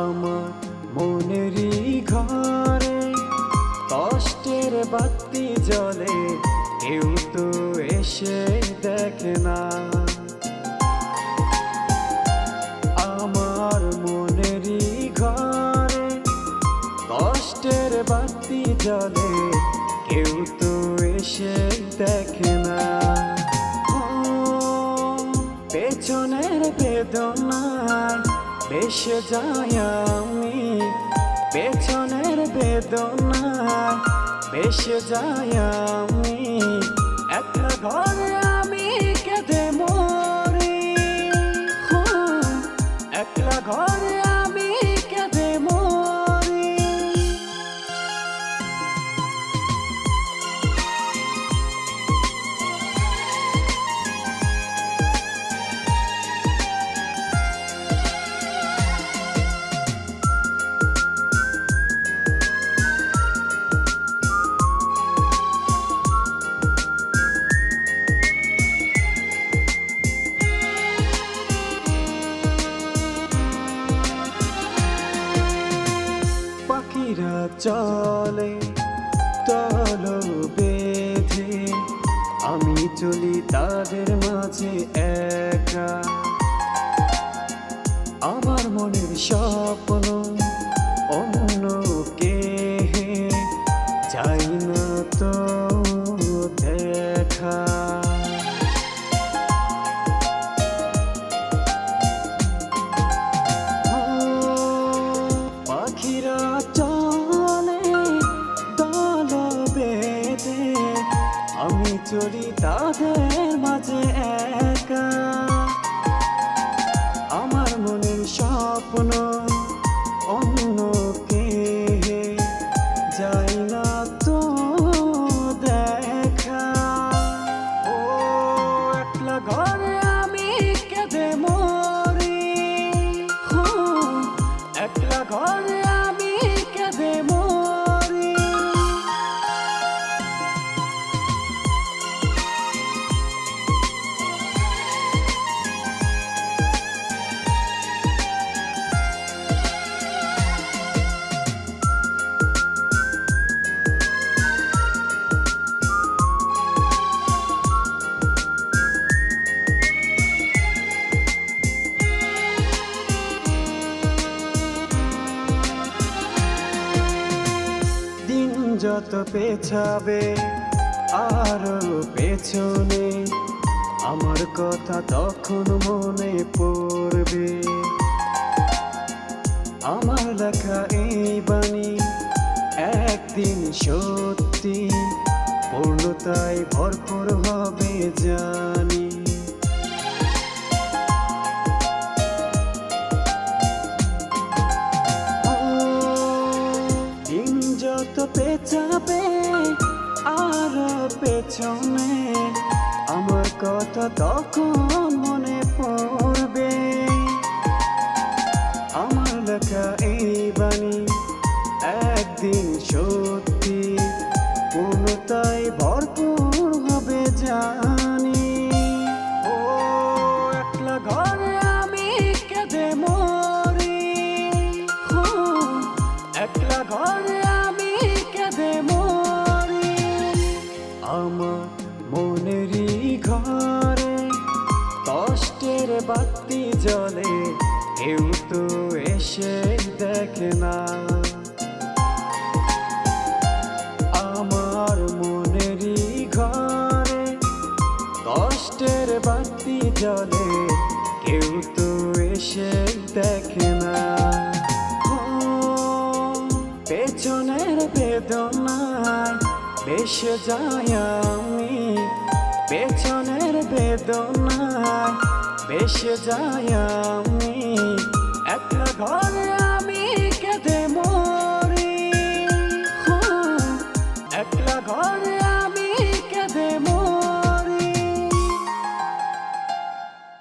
আমার মনেরই ঘরে কষ্টের বাতি জ্বলে, কেউ তো এসে দেখে না। আমার মনেরই ঘরে কষ্টের বাতি জ্বলে, কেউ তো এসে দেখে না। পেছনের বেদনায় ভেসে যাই আমি, পেছনের বেদনায় ভেসে যাই আমি। একটা ঘরে আমি কেঁদে মরি, একটা ঘরে আমি কেঁদে মরি। পাখিরা চলে দল বেঁধে, আমি চলি তাদের মাঝে একা। আমার মনের স্বপ্ন অন্য কে চাই না তো দেখা। পাখিরা চলে দল বেঁধে, আমি চলি তাদের মাঝে একা। আমার মনের স্বপ্ন অন্য কে যাই না তো দেখা। ও একলা ঘরে আমি কেঁদে মরি, একলা ঘরে আমি কেঁদে মরি। যত পেছাবে আরো পেছনে, আমার কথা তখন মনে পড়বে। আমার লেখা এই বাণী একদিন সত্যি পূর্ণতায় ভরপুর হবে জানি। যত পেছাবে আর পেছনে, আমার কথা তখন মনে পড়বে। আমার লেখা এই বাণী একদিন সত্যি পূর্ণতায় ভরপুর হবে জানি। ও একলা ঘরে আমি কেঁদে মরি, একলা ঘরে আমি কেঁদে মরি। আমার মনেরই ঘরে কষ্টের বাতি জ্বলে, কেউ তো এসে দেখে না। আমার মনেরই ঘরে কষ্টের বাতি জ্বলে, কেউ তো এসে দেখে না। পেছনের বেদনায় ভেসে যাই আমি, পেছনের বেদনায় ভেসে যাই আমি। একটা ঘরে